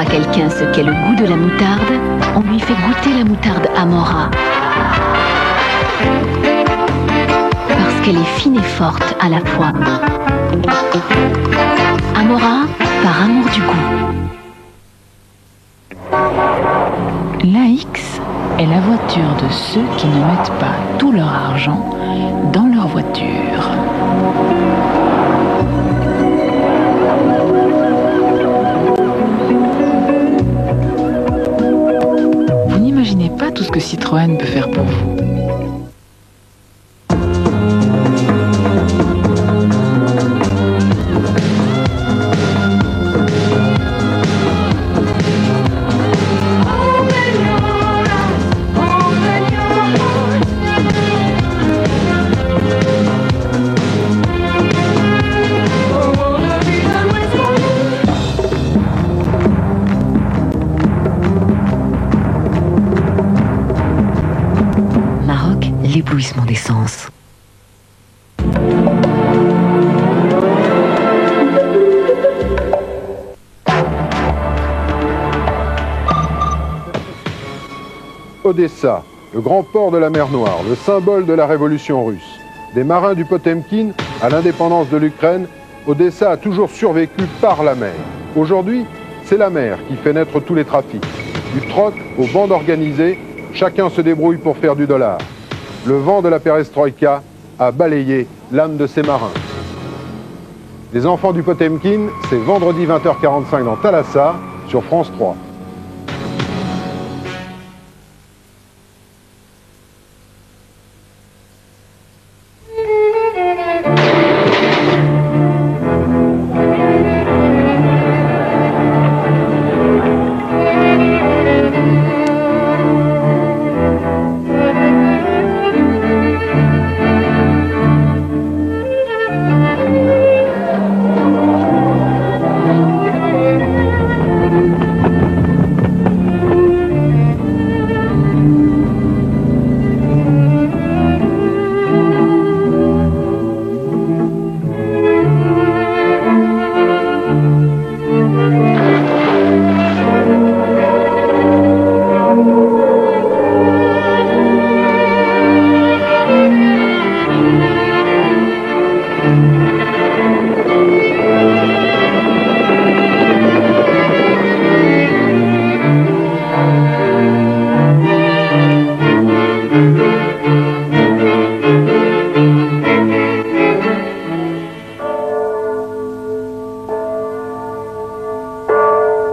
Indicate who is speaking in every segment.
Speaker 1: à quelqu'un ce qu'est le goût de la moutarde, on lui fait goûter la moutarde Amora. Parce qu'elle est fine et forte à la fois. Amora, par amour du goût.
Speaker 2: L'AX est la voiture de ceux qui ne mettent pas tout leur argent dans leur voiture. Vous n'imaginez pas tout ce que Citroën peut faire pour vous.
Speaker 1: L'éblouissement des sens.
Speaker 3: Odessa, le grand port de la mer Noire, le symbole de la révolution russe. Des marins du Potemkin à l'indépendance de l'Ukraine, Odessa a toujours survécu par la mer. Aujourd'hui, c'est la mer qui fait naître tous les trafics. Du troc aux bandes organisées, chacun se débrouille pour faire du dollar. Le vent de la perestroïka a balayé l'âme de ces marins. Les enfants du Potemkin, c'est vendredi 20h45 dans Thalassa, sur France 3.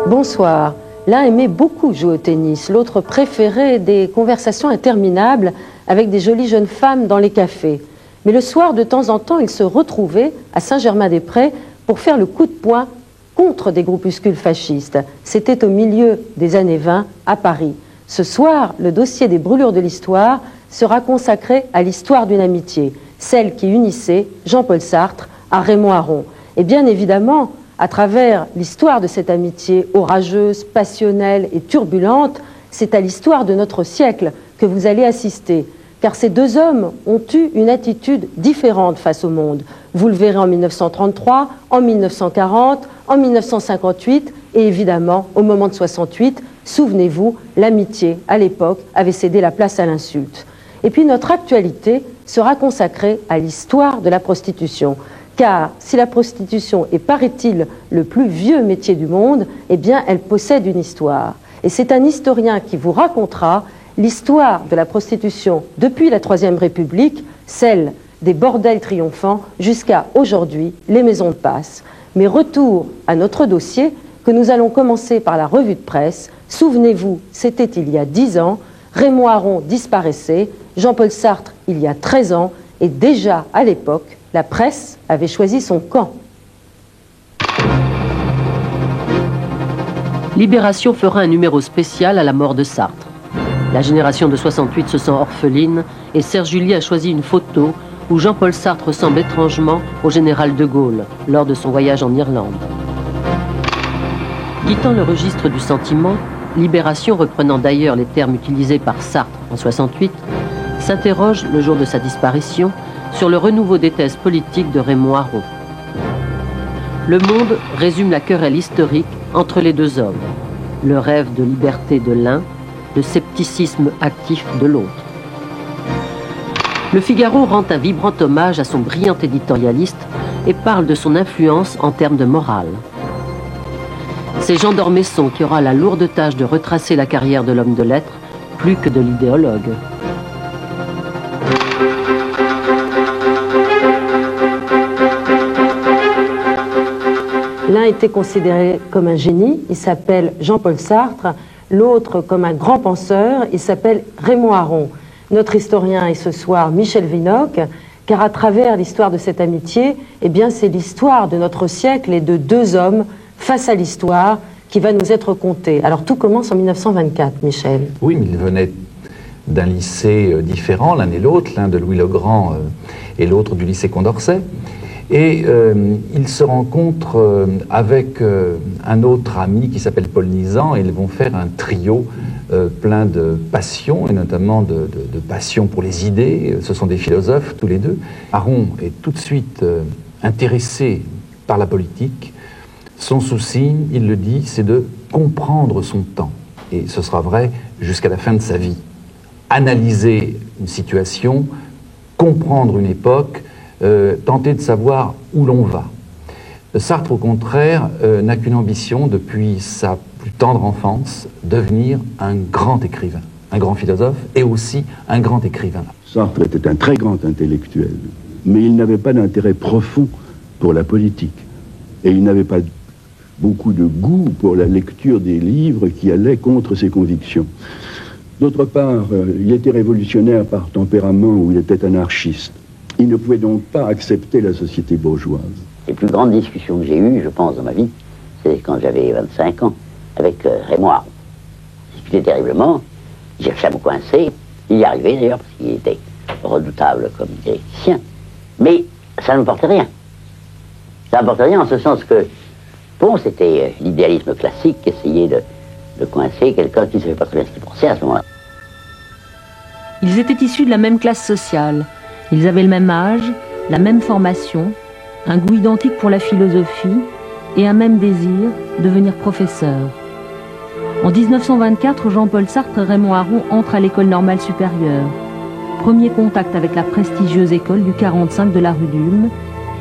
Speaker 4: Bonsoir. L'un aimait beaucoup jouer au tennis, l'autre préférait des conversations interminables avec des jolies jeunes femmes dans les cafés. Mais le soir, de temps en temps, ils se retrouvaient à Saint-Germain-des-Prés pour faire le coup de poing contre des groupuscules fascistes. C'était au milieu des années 20 à Paris. Ce soir, le dossier des brûlures de l'histoire sera consacré à l'histoire d'une amitié, celle qui unissait Jean-Paul Sartre à Raymond Aron. Et bien évidemment, à travers l'histoire de cette amitié orageuse, passionnelle et turbulente, c'est à l'histoire de notre siècle que vous allez assister. Car ces deux hommes ont eu une attitude différente face au monde. Vous le verrez en 1933, en 1940, en 1958 et évidemment au moment de 68. Souvenez-vous, l'amitié, à l'époque, avait cédé la place à l'insulte. Et puis notre actualité sera consacrée à l'histoire de la prostitution. Car si la prostitution est, paraît-il, le plus vieux métier du monde, eh bien, elle possède une histoire. Et c'est un historien qui vous racontera l'histoire de la prostitution depuis la Troisième République, celle des bordels triomphants, jusqu'à aujourd'hui, les maisons de passe. Mais retour à notre dossier, que nous allons commencer par la revue de presse. Souvenez-vous, c'était il y a 10 ans, Raymond Aron disparaissait, Jean-Paul Sartre il y a 13 ans, et déjà à l'époque, la presse avait choisi son camp.
Speaker 5: Libération fera un numéro spécial à la mort de Sartre. La génération de 68 se sent orpheline et Serge Julier a choisi une photo où Jean-Paul Sartre ressemble étrangement au général de Gaulle lors de son voyage en Irlande. Quittant le registre du sentiment, Libération, reprenant d'ailleurs les termes utilisés par Sartre en 68, s'interroge, le jour de sa disparition, sur le renouveau des thèses politiques de Raymond Aron. Le Monde résume la querelle historique entre les deux hommes. le rêve de liberté de l'un, le scepticisme actif de l'autre. Le Figaro rend un vibrant hommage à son brillant éditorialiste et parle de son influence en termes de morale. C'est Jean d'Ormesson qui aura la lourde tâche de retracer la carrière de l'homme de lettres, plus que de l'idéologue.
Speaker 4: L'un était considéré comme un génie, il s'appelle Jean-Paul Sartre, l'autre comme un grand penseur, il s'appelle Raymond Aron. Notre historien est ce soir Michel Vinocq, car à travers l'histoire de cette amitié, eh bien c'est l'histoire de notre siècle et de deux hommes face à l'histoire qui va nous être contée. Alors tout commence en 1924, Michel.
Speaker 6: Oui, mais ils venaient d'un lycée différent, l'un et l'autre, l'un de Louis-le-Grand et l'autre du lycée Condorcet. Et ils se rencontrent avec un autre ami qui s'appelle Paul Nizan, et ils vont faire un trio plein de passion, et notamment de passion pour les idées. Ce sont des philosophes tous les deux. Aron est tout de suite intéressé par la politique. Son souci, il le dit, c'est de comprendre son temps. Et ce sera vrai jusqu'à la fin de sa vie. Analyser une situation, comprendre une époque, tenter de savoir où l'on va. Sartre, au contraire, n'a qu'une ambition depuis sa plus tendre enfance, devenir un grand écrivain, un grand philosophe et aussi un grand écrivain.
Speaker 7: Sartre était un très grand intellectuel, mais il n'avait pas d'intérêt profond pour la politique. Et il n'avait pas beaucoup de goût pour la lecture des livres qui allaient contre ses convictions. D'autre part, il était révolutionnaire par tempérament ou il était anarchiste. Il ne pouvait donc pas accepter la société bourgeoise.
Speaker 8: Les plus grandes discussions que j'ai eues, je pense, dans ma vie, c'est quand j'avais 25 ans, avec Raymond Aron. Il discutait terriblement, il cherchait à me coincer, il y arrivait d'ailleurs, parce qu'il était redoutable comme dialecticien, mais ça ne me portait rien. Ça ne me portait rien en ce sens que, bon, c'était l'idéalisme classique, essayer de coincer quelqu'un qui ne savait pas très bien ce qu'il pensait à ce moment-là.
Speaker 9: Ils étaient issus de la même classe sociale. Ils avaient le même âge, la même formation, un goût identique pour la philosophie et un même désir, devenir professeur. En 1924, Jean-Paul Sartre et Raymond Aron entrent à l'école normale supérieure. Premier contact avec la prestigieuse école du 45 de la rue d'Ulm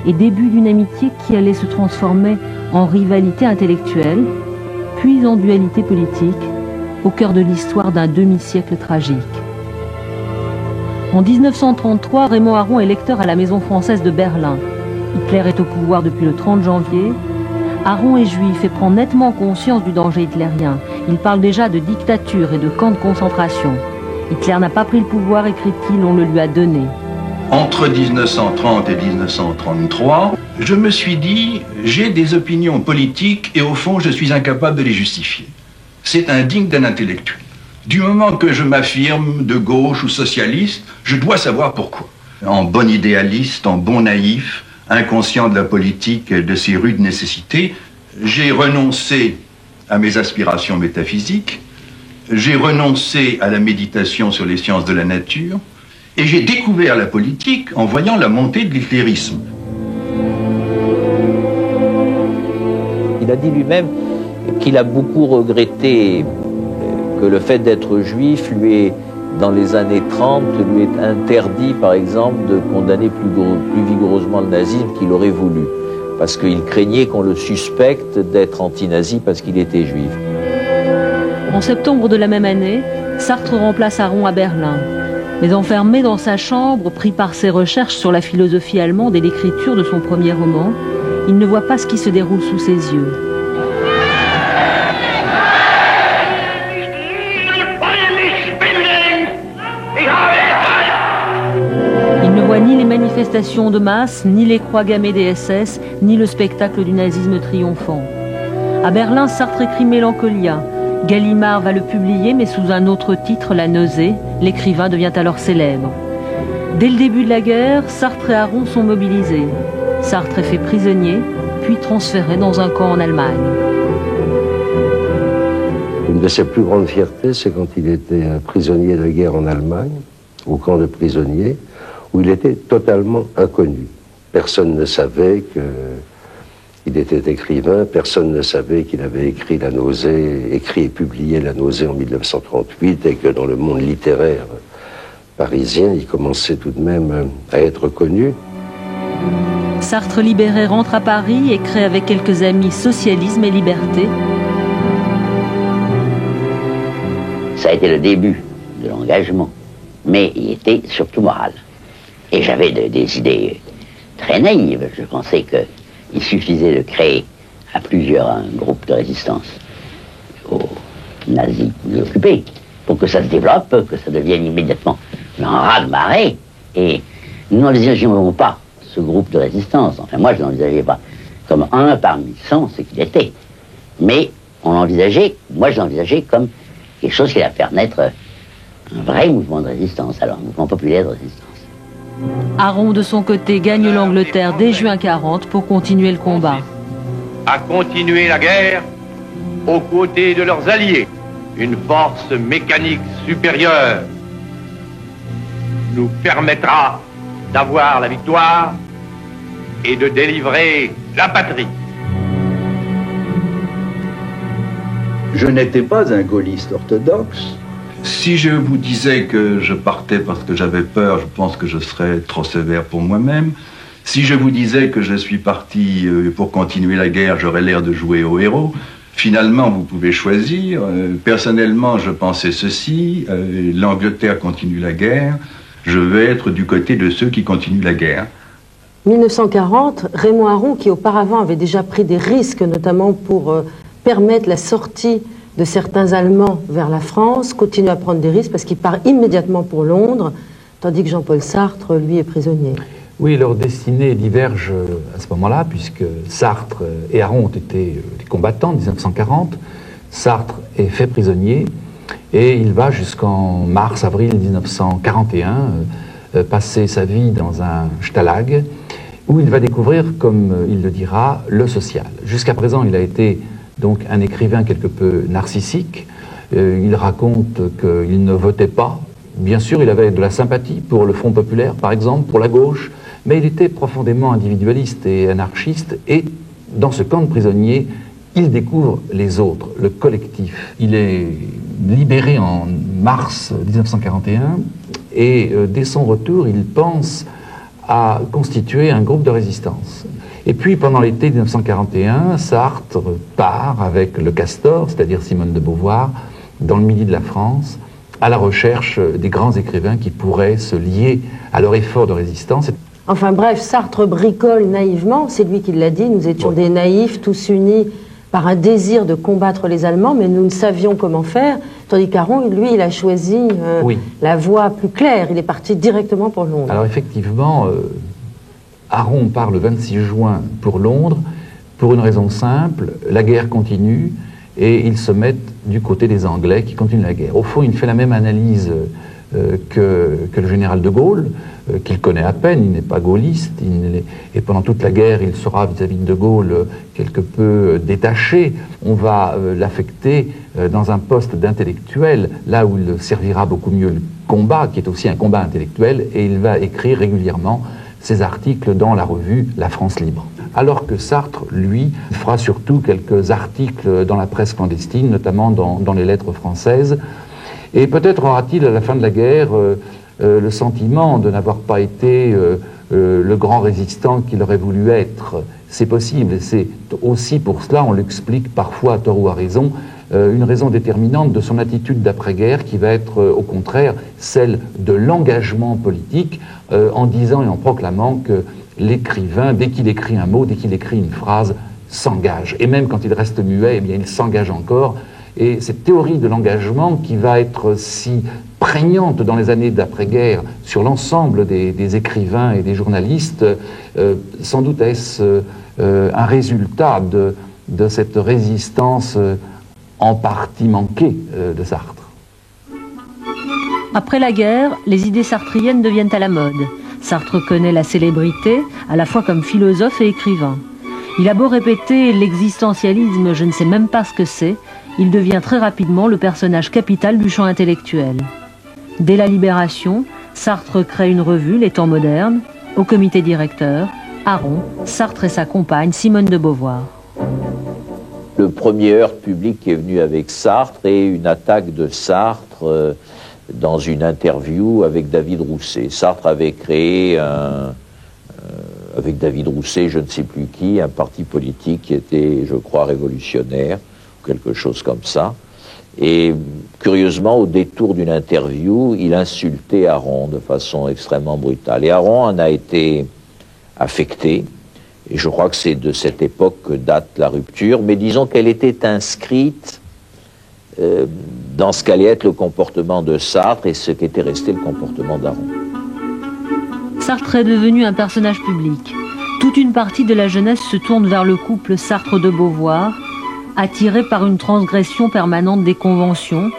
Speaker 9: et début d'une amitié qui allait se transformer en rivalité intellectuelle, puis en dualité politique, au cœur de l'histoire d'un demi-siècle tragique. En 1933, Raymond Aron est lecteur à la Maison française de Berlin. Hitler est au pouvoir depuis le 30 janvier. Aron est juif et prend nettement conscience du danger hitlérien. Il parle déjà de dictature et de camps de concentration. Hitler n'a pas pris le pouvoir, écrit-il, on le lui a donné.
Speaker 10: Entre 1930 et 1933, je me suis dit, j'ai des opinions politiques et au fond, je suis incapable de les justifier. C'est indigne d'un intellectuel. Du moment que je m'affirme de gauche ou socialiste, je dois savoir pourquoi. En bon idéaliste, en bon naïf, inconscient de la politique et de ses rudes nécessités, j'ai renoncé à mes aspirations métaphysiques, j'ai renoncé à la méditation sur les sciences de la nature, et j'ai découvert la politique en voyant la montée de l'hitlérisme.
Speaker 11: Il a dit lui-même qu'il a beaucoup regretté que le fait d'être juif lui est, dans les années 30, lui est interdit, par exemple, de condamner plus vigoureusement le nazisme qu'il aurait voulu, parce qu'il craignait qu'on le suspecte d'être anti-nazi parce qu'il était juif.
Speaker 9: En septembre de la même année, Sartre remplace Aron à Berlin. Mais enfermé dans sa chambre, pris par ses recherches sur la philosophie allemande et l'écriture de son premier roman, il ne voit pas ce qui se déroule sous ses yeux. Il ne voit ni les manifestations de masse, ni les croix gammées des SS, ni le spectacle du nazisme triomphant. À Berlin, Sartre écrit Mélancolia. Gallimard va le publier, mais sous un autre titre, La Nausée. L'écrivain devient alors célèbre. Dès le début de la guerre, Sartre et Aron sont mobilisés. Sartre est fait prisonnier, puis transféré dans un camp en Allemagne.
Speaker 12: Une de ses plus grandes fiertés, c'est quand il était prisonnier de guerre en Allemagne, au camp de prisonniers, où il était totalement inconnu. Personne ne savait Il était écrivain, personne ne savait qu'il avait écrit La Nausée, écrit et publié La Nausée en 1938, et que dans le monde littéraire parisien, il commençait tout de même à être connu.
Speaker 9: Sartre libéré rentre à Paris et crée avec quelques amis Socialisme et Liberté.
Speaker 8: Ça a été le début de l'engagement, mais il était surtout moral. Et j'avais des idées très naïves. Je pensais qu'il suffisait de créer à plusieurs un groupe de résistance aux nazis occupés pour que ça se développe, que ça devienne immédiatement un raz-de-marée. Et nous n'envisagions pas ce groupe de résistance. Enfin, moi, je n'envisageais pas comme un parmi 100, ce qu'il était. Mais moi, je l'envisageais comme quelque chose qui allait faire naître un vrai mouvement de résistance, alors un mouvement populaire de résistance.
Speaker 9: Aron, de son côté, gagne l'Angleterre dès juin 40 pour continuer le combat.
Speaker 13: À continuer la guerre aux côtés de leurs alliés, une force mécanique supérieure nous permettra d'avoir la victoire et de délivrer la patrie.
Speaker 7: Je n'étais pas un gaulliste orthodoxe.
Speaker 10: Si je vous disais que je partais parce que j'avais peur, je pense que je serais trop sévère pour moi-même. Si je vous disais que je suis parti pour continuer la guerre, j'aurais l'air de jouer au héros. Finalement, vous pouvez choisir. Personnellement, je pensais ceci. L'Angleterre continue la guerre. Je vais être du côté de ceux qui continuent la guerre.
Speaker 4: 1940, Raymond Aron, qui auparavant avait déjà pris des risques, notamment pour permettre la sortie de certains Allemands vers la France, continue à prendre des risques parce qu'il part immédiatement pour Londres, tandis que Jean-Paul Sartre, lui, est prisonnier.
Speaker 6: Oui, leurs destinées divergent à ce moment-là, puisque Sartre et Aron ont été des combattants en 1940. Sartre est fait prisonnier et il va jusqu'en mars-avril 1941 passer sa vie dans un stalag où il va découvrir, comme il le dira, le social. Jusqu'à présent, il a été donc un écrivain quelque peu narcissique. Il raconte qu'il ne votait pas. Bien sûr, il avait de la sympathie pour le Front populaire, par exemple, pour la gauche, mais il était profondément individualiste et anarchiste, et dans ce camp de prisonniers, il découvre les autres, le collectif. Il est libéré en mars 1941, et dès son retour, il pense à constituer un groupe de résistance. Et puis, pendant l'été 1941, Sartre part avec le Castor, c'est-à-dire Simone de Beauvoir, dans le midi de la France, à la recherche des grands écrivains qui pourraient se lier à leur effort de résistance.
Speaker 4: Enfin bref, Sartre bricole naïvement, c'est lui qui l'a dit, nous étions des naïfs, tous unis par un désir de combattre les Allemands, mais nous ne savions comment faire, tandis qu'Aron, lui, il a choisi la voie plus claire, il est parti directement pour Londres.
Speaker 6: Alors effectivement, Aron part le 26 juin pour Londres, pour une raison simple, la guerre continue, et ils se mettent du côté des Anglais qui continuent la guerre. Au fond, il fait la même analyse que le général de Gaulle, qu'il connaît à peine, il n'est pas gaulliste, et pendant toute la guerre, il sera vis-à-vis de Gaulle quelque peu détaché. On va l'affecter dans un poste d'intellectuel, là où il servira beaucoup mieux le combat, qui est aussi un combat intellectuel, et il va écrire régulièrement ses articles dans la revue La France Libre. Alors que Sartre, lui, fera surtout quelques articles dans la presse clandestine, notamment dans les lettres françaises. Et peut-être aura-t-il, à la fin de la guerre, le sentiment de n'avoir pas été le grand résistant qu'il aurait voulu être. C'est possible, et c'est aussi pour cela, on l'explique parfois à tort ou à raison, une raison déterminante de son attitude d'après-guerre qui va être au contraire celle de l'engagement politique, en disant et en proclamant que l'écrivain, dès qu'il écrit un mot, dès qu'il écrit une phrase, s'engage. Et même quand il reste muet, eh bien, il s'engage encore. Et cette théorie de l'engagement qui va être si prégnante dans les années d'après-guerre sur l'ensemble des écrivains et des journalistes, sans doute est-ce un résultat de cette résistance en partie manquée de Sartre.
Speaker 9: Après la guerre, les idées sartriennes deviennent à la mode. Sartre connaît la célébrité, à la fois comme philosophe et écrivain. Il a beau répéter l'existentialisme, je ne sais même pas ce que c'est, il devient très rapidement le personnage capital du champ intellectuel. Dès la Libération, Sartre crée une revue, Les Temps modernes, au comité directeur, Aron, Sartre et sa compagne Simone de Beauvoir.
Speaker 11: Le premier heurt public qui est venu avec Sartre et une attaque de Sartre dans une interview avec David Rousset. Sartre avait créé, avec David Rousset, je ne sais plus qui, un parti politique qui était, je crois, révolutionnaire, ou quelque chose comme ça. Et curieusement, au détour d'une interview, il insultait Aron de façon extrêmement brutale. Et Aron en a été affecté. Et je crois que c'est de cette époque que date la rupture. Mais disons qu'elle était inscrite dans ce qu'allait être le comportement de Sartre et ce qu'était resté le comportement d'Aron.
Speaker 9: Sartre est devenu un personnage public. Toute une partie de la jeunesse se tourne vers le couple Sartre-de Beauvoir, attiré par une transgression permanente des conventions,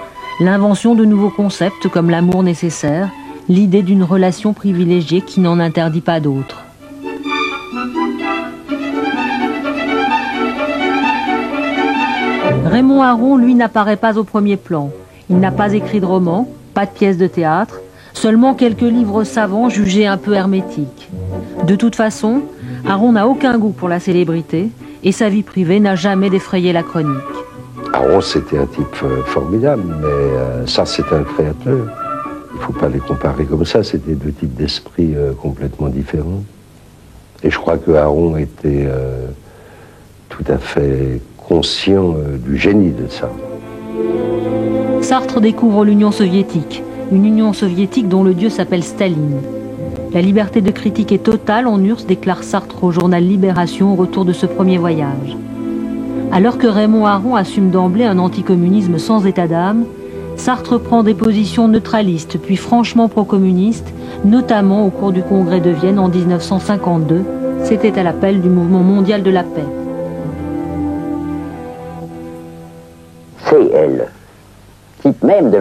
Speaker 9: l'invention de nouveaux concepts comme l'amour nécessaire, l'idée d'une relation privilégiée qui n'en interdit pas d'autres. Raymond Aron, lui, n'apparaît pas au premier plan. Il n'a pas écrit de roman, pas de pièces de théâtre, seulement quelques livres savants jugés un peu hermétiques. De toute façon, Aron n'a aucun goût pour la célébrité et sa vie privée n'a jamais défrayé la chronique.
Speaker 12: Aron, c'était un type formidable, mais ça, c'est un créateur. Il ne faut pas les comparer comme ça, c'était deux types d'esprit complètement différents. Et je crois que Aron était tout à fait conscient du génie de ça.
Speaker 9: Sartre découvre l'Union soviétique, une Union soviétique dont le dieu s'appelle Staline. La liberté de critique est totale en URSS, déclare Sartre au journal Libération au retour de ce premier voyage. Alors que Raymond Aron assume d'emblée un anticommunisme sans état d'âme, Sartre prend des positions neutralistes puis franchement pro-communistes, notamment au cours du congrès de Vienne en 1952. C'était à l'appel du mouvement mondial de la paix.
Speaker 8: C'est le type même de